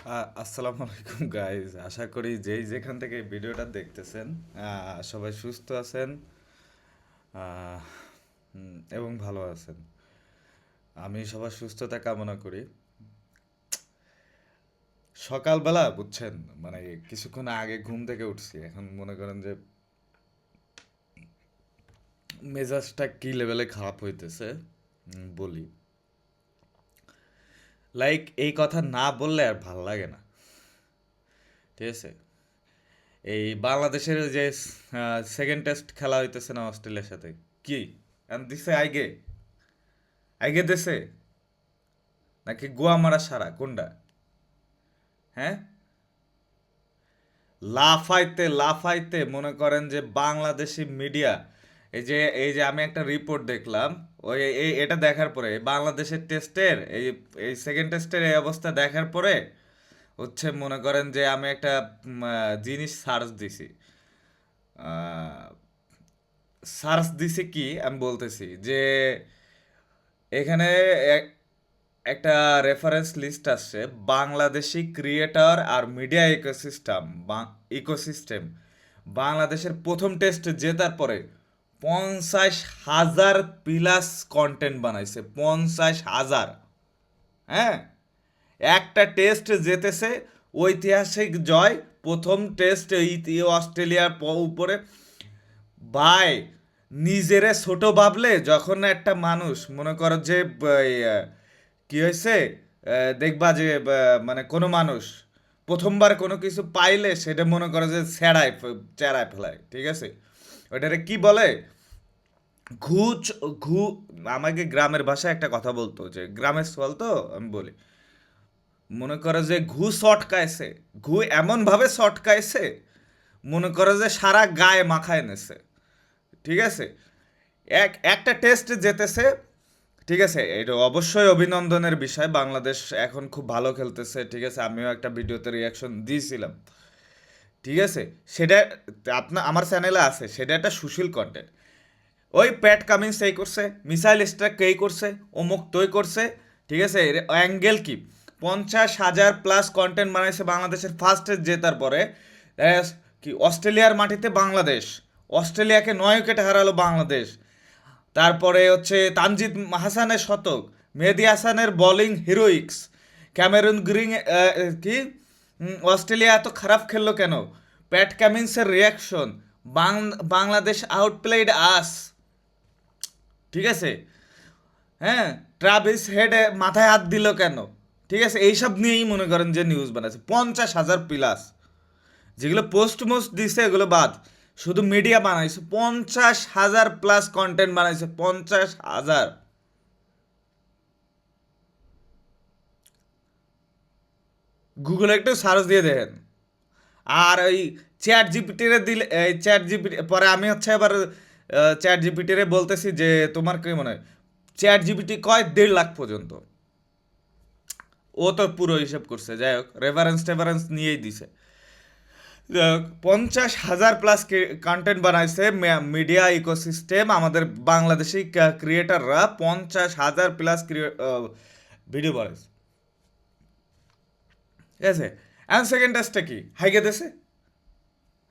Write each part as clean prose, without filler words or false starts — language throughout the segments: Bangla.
আসসালামু আলাইকুম গাইজ, আশা করি যেই যেখান থেকে এই ভিডিওটা দেখতেছেন সবাই সুস্থ আছেন আহ, এবং ভালো আছেন। আমি সবার সুস্থতা কামনা করি। সকালবেলা বুঝছেন, মানে কিছুক্ষণ আগে ঘুম থেকে উঠছি, এখন মনে করেন যে মেজাজটা কি লেভেলে খারাপ হইতেছে বলি। লাইক এই কথা না বললে আর ভাল লাগে না, ঠিক আছে? এই বাংলাদেশের যে সেকেন্ড টেস্ট খেলা হইতেছে না অস্ট্রেলিয়ার সাথে, কি দিছে আইগে আইগে দেশে নাকি গোয়া মারা সারা কোনটা? হ্যাঁ, লাফাইতে লাফাইতে মনে করেন যে বাংলাদেশি মিডিয়া, এই যে আমি একটা রিপোর্ট দেখলাম, ওই এটা দেখার পরে বাংলাদেশের টেস্টের এই সেকেন্ড টেস্টের এই অবস্থা দেখার পরে হচ্ছে মনে করেন যে আমি একটা জিনিস সার্চ দিছি। সার্চ দিছি কি আমি বলতেছি যে এখানে এক- একটা রেফারেন্স লিস্ট আসছে, বাংলাদেশি ক্রিয়েটর আর মিডিয়া ইকোসিস্টেম বাংলাদেশের প্রথম টেস্ট জেতার পরে 50,000 প্লাস কন্টেন্ট বানাইছে, 50,000। হ্যাঁ, একটা টেস্ট জিতেছে, ঐতিহাসিক জয়, প্রথম টেস্ট অস্ট্রেলিয়ার উপরে। ভাই, নিজেরে ছোট ভাবলে যখন একটা মানুষ মনে করো যে কি হয়েছে, দেখবা যে মানে কোনো মানুষ প্রথমবার কোনো কিছু পাইলে সেটা মনে করে যে চেরায় ফেলায়, ঠিক আছে? ওইটারে কি বলে? ঘুচ ঘু আমাকে গ্রামের ভাষায় একটা কথা বলতো, যে গ্রামের সোয়াল তো আমি বলি, মনে করে যে ঘু চটকাইছে, ঘু এমন ভাবে চটকাইছে, মনে করে যে সারা গায়ে মাখায় নেছে, ঠিক আছে? একটা টেস্ট জিতেছে, ঠিক আছে, এটা অবশ্যই অভিনন্দনের বিষয়। বাংলাদেশ এখন খুব ভালো খেলতেছে, ঠিক আছে, আমিও একটা ভিডিওতে রিয়াকশন দিয়েছিলাম, ঠিক আছে? সেটা আমার চ্যানেলে আছে, সেটা একটা সুশীল কন্টেন্ট। ওই প্যাট কামিন্স এই করছে, মিসাইল স্ট্রাক এই করছে, অমুক তৈ করছে, ঠিক আছে? অ্যাঙ্গেল কি 50,000 প্লাস কন্টেন্ট বানাইছে বাংলাদেশের ফার্স্ট জেতার পরে। কি অস্ট্রেলিয়ার মাটিতে বাংলাদেশ, অস্ট্রেলিয়াকে 9 উইকেটে হারালো বাংলাদেশ। তারপরে হচ্ছে তানজিদ হাসানের শতক, মেহেদি হাসানের বোলিং হিরোইক্স, ক্যামেরুন গ্রিন কি অস্ট্রেলিয়া এত খারাপ খেললো কেন, প্যাট কামিন্সের রিয়াকশন, বাংলাদেশ আউটপ্লেড আস, ঠিক আছে? হ্যাঁ, ট্রাভিস হেডে মাথায় হাত দিল কেন, ঠিক আছে? এইসব নিয়েই মনে করেন যে নিউজ বানাচ্ছে 50,000 প্লাস। যেগুলো পোস্ট মোস্ট দিছে এগুলো বাদ, শুধু মিডিয়া বানাইছে 50,000 প্লাস কন্টেন্ট বানাইছে, 50,000। গুগলে একটু সার্চ দিয়ে দেখেন। আর ওই চ্যাট জিপিটিরে দিলে, এই চ্যাট জিপিটি পরে আমি হচ্ছে এবার চ্যাট জিপিটিরে বলতেছি যে তোমার কি মনে হয়, চ্যাট জিপিটি কয় 1.5 লাখ পর্যন্ত। ও তো পুরো হিসেব করছে, যাই হোক রেফারেন্স টেফারেন্স নিয়েই দিছে। যাই হোক, 50,000 প্লাস কন্টেন্ট বানাইছে মিডিয়া ইকোসিস্টেম, আমাদের বাংলাদেশি ক্রিয়েটাররা 50,000 প্লাস ভিডিও বানাইছে, ঠিক আছে? অ্যান্ড সেকেন্ড টেস্টটা কি হাইগে দেশে?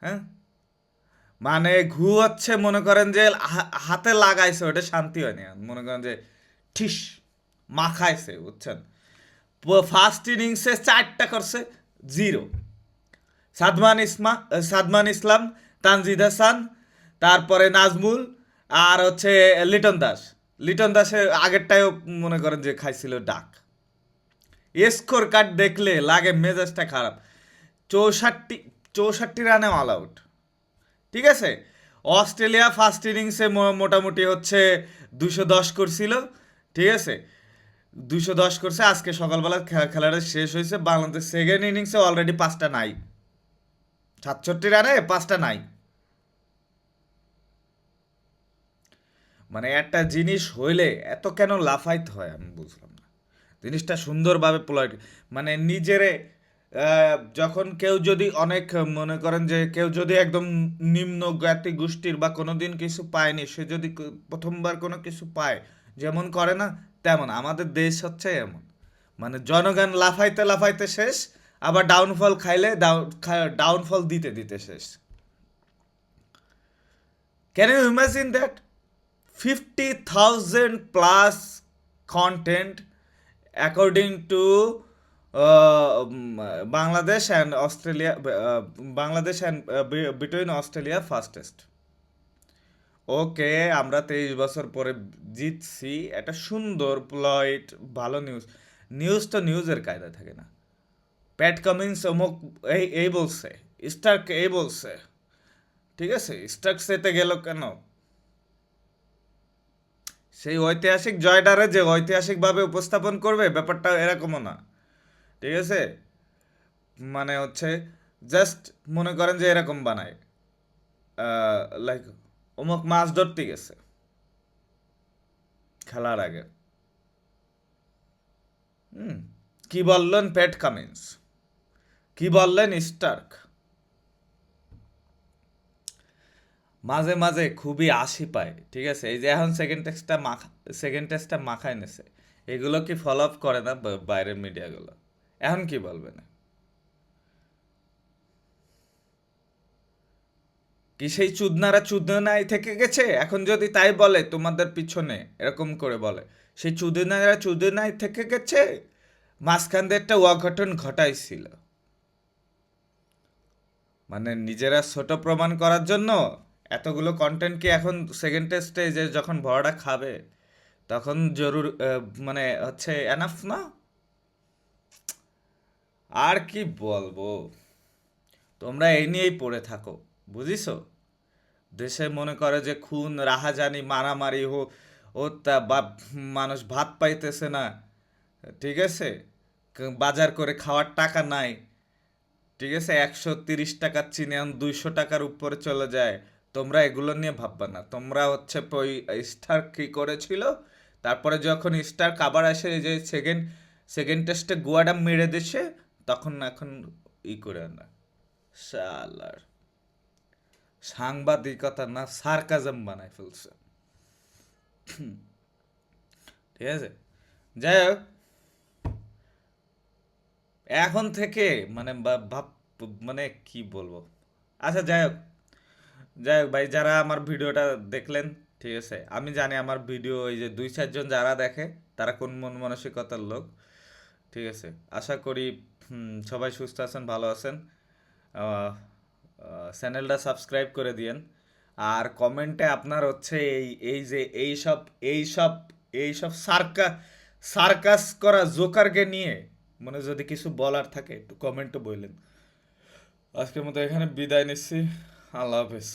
হ্যাঁ, মানে ঘু হচ্ছে মনে করেন যে হাতে লাগাইছে, ওটা শান্তি হয়নি, মনে করেন যে ঠিস মাখাইছে, বুঝছেন? ফার্স্ট ইনিংসে 4টা করছে, জিরো। সাদমান ইসলাম, তানজিদ হাসান, তারপরে নাজমুল, আর হচ্ছে লিটন দাস। লিটন দাসের আগেরটাও মনে করেন যে খাইছিল ডাক। স্কোর কার্ড দেখলে লাগে মেজাজটা খারাপ। 64 রানে অল আউট, ঠিক আছে? অস্ট্রেলিয়া ফার্স্ট ইনিংসে মোটামুটি হচ্ছে 210 করছিল, ঠিক আছে? 210 করছে, আজকে সকালবেলা খেলাটা শেষ হয়েছে, বাংলাদেশ সেকেন্ড ইনিংসে অলরেডি 5টা নাই, 67 রানে 5টা নাই। মানে একটা জিনিস হইলে এত কেন লাফাইতে হয় আমি বুঝলাম না। জিনিসটা সুন্দরভাবে পোলাইট, মানে নিজেরে যখন কেউ যদি অনেক মনে করেন যে কেউ যদি একদম নিম্ন জ্ঞাতি গোষ্ঠীর বা কোনোদিন কিছু পায়নি, সে যদি প্রথমবার কোনো কিছু পায়, যেমন করে না, তেমন আমাদের দেশ হচ্ছে এমন। মানে জনগণ লাফাইতে লাফাইতে শেষ, আবার ডাউনফল খাইলে ডাউনফল দিতে দিতে শেষ। Can you imagine that? 50,000 plus content according to Bangladesh and Australia, Bangladesh and between Australia fastest. ওকে, আমরা 23 বছর পরে জিতছি, একটা সুন্দর প্লয়েট, ভালো নিউজ। নিউজ তো নিউজের কায়দা থাকে না। প্যাট কামিন্স অমুক এই বলছে, স্টার্ক এই বলছে, ঠিক আছে, স্টার্ক সেতে গেল কেন? সেই ঐতিহাসিক জয়টারে যে ঐতিহাসিকভাবে উপস্থাপন করবে, ব্যাপারটা এরকমও না, ঠিক আছে। মানে হচ্ছে জাস্ট মনে করেন যে এরকম বানায়, লাইক অমুক মাছ ধরতে গেছে খেলার আগে, কি বললেন প্যাট কামিন্স, কি বললেন স্টার্ক। মাঝে মাঝে খুবই আশি পায়, ঠিক আছে। এই যে এখন সেকেন্ড টেস্টটা মাখায় নেছে, এগুলো কি ফলো আপ করে না বাইরের মিডিয়াগুলো? এখন কি বলবে না? কি সেই চুদনারা চুদনাই থেকে গেছে? এখন যদি তাই বলে তোমাদের পিছনে এরকম করে বলে, সেই চুদনারা চুদনাই থেকে গেছে, মাঝখান দিয়ে একটা অঘটন ঘটাইছিল, মানে নিজেরা ছোট প্রমাণ করার জন্য এতগুলো কন্টেন্ট কি এখন সেকেন্ড টেস্টে যে যখন ভরাটা খাবে তখন মানে হচ্ছে এনাফ না? আর কি বলবো, তোমরা এই নিয়েই পড়ে থাকো, বুঝিছো? দেশে মনে করে যে খুন রাহাজানি মারামারি ও তা মানুষ ভাত পাইতেছে না, ঠিক আছে, বাজার করে খাওয়ার টাকা নাই, ঠিক আছে, 130 টাকার চিনি এখন 200 টাকার উপরে চলে যায়। তোমরা এগুলো নিয়ে ভাববা না, তোমরা হচ্ছে ওই স্টার কি করেছিল, তারপরে যখন স্টার আবার আসে, এই যে সেকেন্ড সেকেন্ড টেস্টে গুয়াডা মেরে দিছে, তখন এখন করে না, শালার সাংবাদিকতা না সার্কাজম বানাই ফেলছে, ঠিক আছে। যাই হোক, এখন থেকে মানে ভাব, মানে কি বলবো, আচ্ছা যাই হোক ভাই, যারা আমার ভিডিওটা দেখলেন, ঠিক আছে, আমি জানি আমার ভিডিও এই যে 2-4 জন যারা দেখে তারা কোন মন মানসিকতার লোক, ঠিক আছে। আশা করি সবাই সুস্থ আছেন, ভালো আছেন। চ্যানেলটা সাবস্ক্রাইব করে দিয়েন। আর কমেন্টে আপনার হচ্ছে এই যে এইসব এইসব সার্কাস করা জোকারকে নিয়ে মানে যদি কিছু বলার থাকে একটু কমেন্টে বললেন। আজকের মতো এখানে বিদায় নিচ্ছি। আল্লাহ হাফেজ।